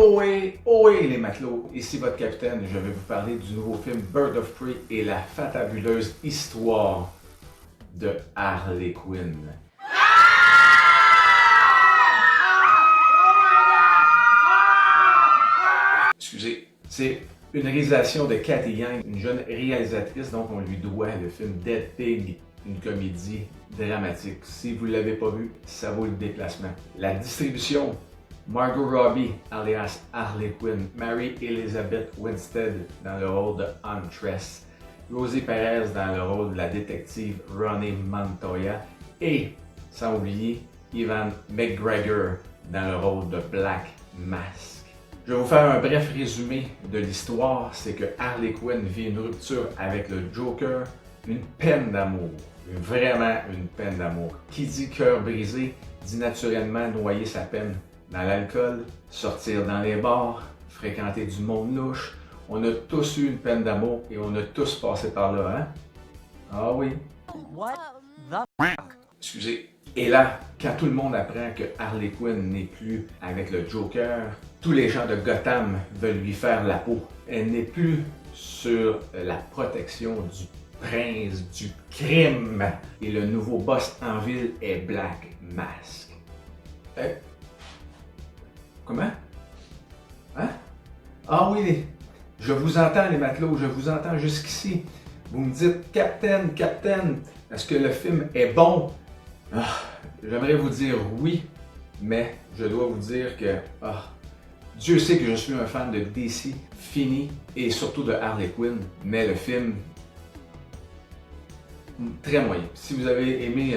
Ohé, ohé les matelots, ici votre capitaine, je vais vous parler du nouveau film Birds of Prey et la fantabuleuse histoire de Harley Quinn. Excusez, c'est une réalisation de Cathy Yang, une jeune réalisatrice, donc on lui doit le film Dead Pig, une comédie dramatique. Si vous ne l'avez pas vu, ça vaut le déplacement. La distribution, Margot Robbie, alias Harley Quinn, Mary Elizabeth Winstead dans le rôle de Huntress, Rosie Perez dans le rôle de la détective Ronnie Montoya et, sans oublier, Ewan McGregor dans le rôle de Black Mask. Je vais vous faire un bref résumé de l'histoire, c'est que Harley Quinn vit une rupture avec le Joker, une peine d'amour, vraiment une peine d'amour. Qui dit cœur brisé, dit naturellement noyer sa peine dans l'alcool, sortir dans les bars, fréquenter du monde louche. On a tous eu une peine d'amour et on a tous passé par là, hein? Ah oui. What the fuck? Excusez. Et là, quand tout le monde apprend que Harley Quinn n'est plus avec le Joker, tous les gens de Gotham veulent lui faire la peau. Elle n'est plus sur la protection du prince du crime. Et le nouveau boss en ville est Black Mask. Comment? Hein? Ah oui, je vous entends les matelots, je vous entends jusqu'ici. Vous me dites, Captain, est-ce que le film est bon? J'aimerais vous dire oui, mais je dois vous dire que Dieu sait que je suis un fan de DC fini et surtout de Harley Quinn, mais le film, très moyen. Si vous avez aimé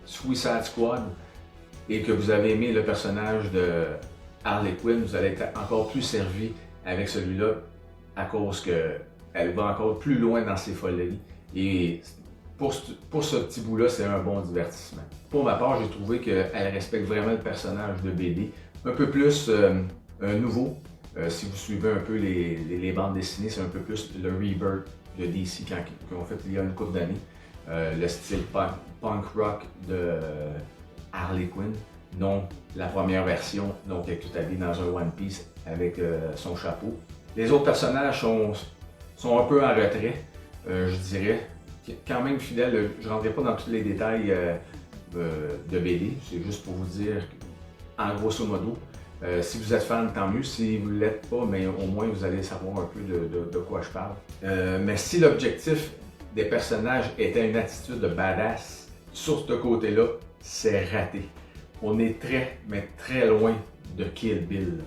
Suicide Squad et que vous avez aimé le personnage de Harley Quinn, vous allez être encore plus servi avec celui-là à cause qu'elle va encore plus loin dans ses foleries. Et pour ce petit bout-là, c'est un bon divertissement. Pour ma part, j'ai trouvé qu'elle respecte vraiment le personnage de BD. Un peu plus nouveau. Si vous suivez un peu les bandes dessinées, c'est un peu plus le rebirth de DC qu'ils ont fait il y a une couple d'années. Le style punk rock de Harley Quinn. Non, la première version, donc elle est tout habillée dans un One Piece avec son chapeau. Les autres personnages sont un peu en retrait, je dirais. Quand même fidèle, je ne rentrerai pas dans tous les détails de BD, c'est juste pour vous dire, en grosso modo, si vous êtes fan, tant mieux. Si vous ne l'êtes pas, mais au moins vous allez savoir un peu de quoi je parle. Mais si l'objectif des personnages était une attitude de badass, sur ce côté-là, c'est raté. On est très, mais très loin de Kill Bill.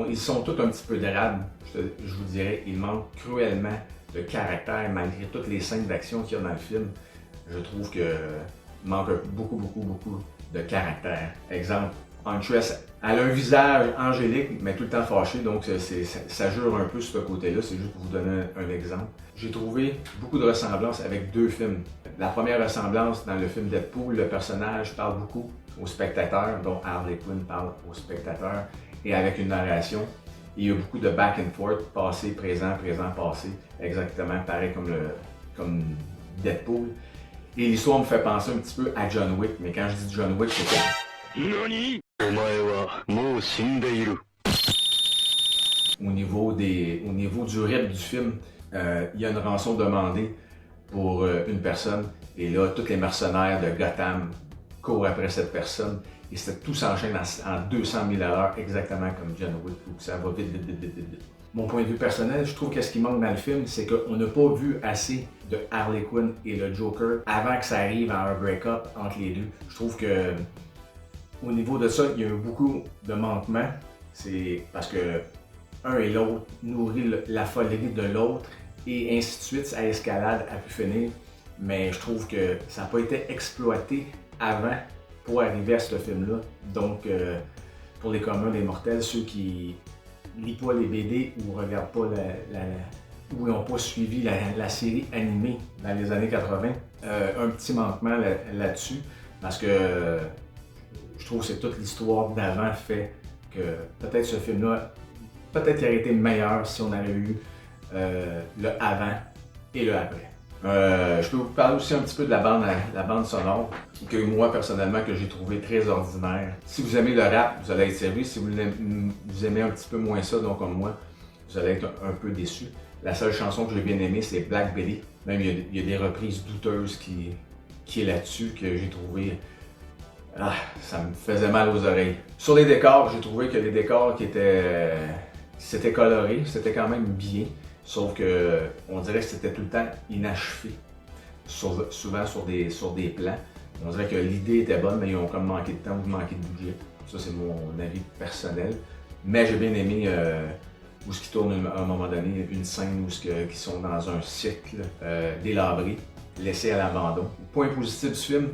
Ils sont tous un petit peu drabes, je vous dirais. Ils manquent cruellement de caractère malgré toutes les scènes d'action qu'il y a dans le film. Je trouve qu'il manque beaucoup de caractère. Exemple, Huntress, elle a un visage angélique, mais tout le temps fâché, donc ça jure un peu sur ce côté-là. C'est juste pour vous donner un exemple. J'ai trouvé beaucoup de ressemblances avec deux films. La première ressemblance, dans le film Deadpool, le personnage parle beaucoup aux spectateurs, dont Harley Quinn parle aux spectateurs, et avec une narration. Il y a beaucoup de back and forth, passé, présent, passé, exactement pareil comme Deadpool. Et l'histoire me fait penser un petit peu à John Wick, mais quand je dis John Wick, c'est quoi? NANI? Au niveau du rythme du film, il y a une rançon demandée pour une personne, et là, tous les mercenaires de Gotham courent après cette personne. Et tout s'enchaîne en 200 000 à l'heure, exactement comme John Wick, où ça va vite. Mon point de vue personnel, je trouve que ce qui manque dans le film, c'est qu'on n'a pas vu assez de Harley Quinn et le Joker avant que ça arrive à un break-up entre les deux. Je trouve que au niveau de ça, il y a eu beaucoup de manquements. C'est parce que un et l'autre nourrit la folerie de l'autre et ainsi de suite, ça escalade à pu finir. Mais je trouve que ça n'a pas été exploité avant pour arriver à ce film-là. Donc, pour les communs, les mortels, ceux qui lisent pas les BD ou regardent pas ou n'ont pas suivi la série animée dans les années 80, un petit manquement là-dessus, parce que je trouve que c'est toute l'histoire d'avant fait que peut-être ce film-là, peut-être qu'il aurait été meilleur si on avait eu le avant et le après. Je peux vous parler aussi un petit peu de la bande sonore, que moi personnellement que j'ai trouvé très ordinaire. Si vous aimez le rap, vous allez être servi. Si vous aimez un petit peu moins ça, donc comme moi, vous allez être un peu déçu. La seule chanson que j'ai bien aimée, c'est Black Betty. Même il y a des reprises douteuses qui est là-dessus que j'ai trouvé. Ah, ça me faisait mal aux oreilles. Sur les décors, j'ai trouvé que les décors c'était coloré, c'était quand même bien. Sauf que on dirait que c'était tout le temps inachevé, souvent sur des plans. On dirait que l'idée était bonne, mais ils ont comme manqué de temps ou manqué de budget. Ça, c'est mon avis personnel. Mais j'ai bien aimé où ce qui tourne à un moment donné, une scène où ils sont dans un cycle délabré, laissé à l'abandon. Point positif du film,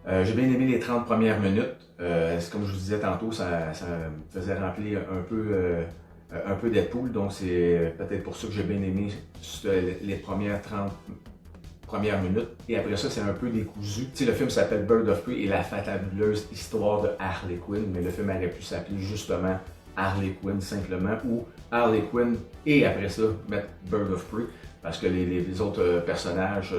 j'ai bien aimé les 30 premières minutes. C'est comme je vous disais tantôt, ça me faisait remplir un peu Deadpool, donc c'est peut-être pour ça que j'ai bien aimé les premières 30 premières minutes. Et après ça, c'est un peu décousu. Tu sais, le film s'appelle Bird of Prey et la fabuleuse histoire de Harley Quinn, mais le film aurait pu s'appeler justement Harley Quinn simplement, ou Harley Quinn et après ça, mettre Bird of Prey, parce que les autres personnages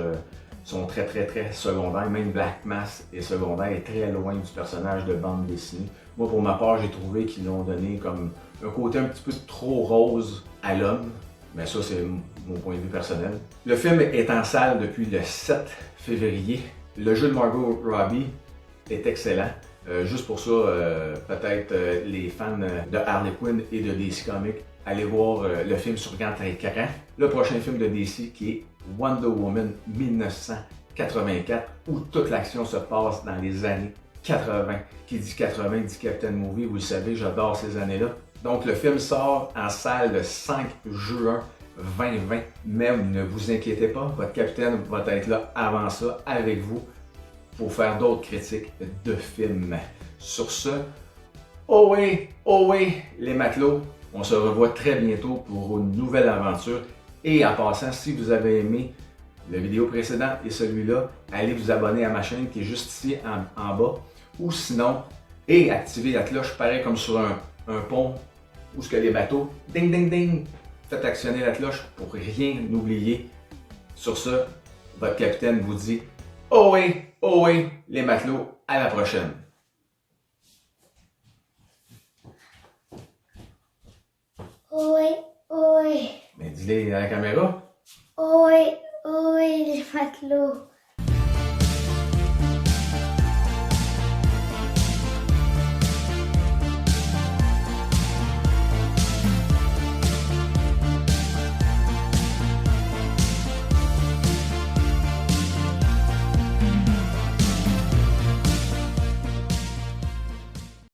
sont très secondaires. Même Black Mask est secondaire et très loin du personnage de bande dessinée. Moi, pour ma part, j'ai trouvé qu'ils l'ont donné comme un côté un petit peu trop rose à l'homme. Mais ça, c'est mon point de vue personnel. Le film est en salle depuis le 7 février. Le jeu de Margot Robbie est excellent. Juste pour ça, peut-être les fans de Harley Quinn et de DC Comics, allez voir le film sur grand écran. Le prochain film de DC qui est Wonder Woman 1984, où toute l'action se passe dans les années 80. Qui dit 80 dit Captain Movie, vous le savez, j'adore ces années-là. Donc le film sort en salle le 5 juin 2020. Mais ne vous inquiétez pas, votre capitaine va être là avant ça avec vous pour faire d'autres critiques de films. Sur ce, oh oui, les matelots, on se revoit très bientôt pour une nouvelle aventure. Et en passant, si vous avez aimé la vidéo précédente et celui-là, allez vous abonner à ma chaîne qui est juste ici en bas. Ou sinon, et activez la cloche, pareil comme sur un pont où ce que les bateaux, ding ding ding, faites actionner la cloche pour rien oublier. Sur ce, votre capitaine vous dit oh oui, les matelots, à la prochaine. Oui. Mais dis-les à la caméra. Oui, les matelots.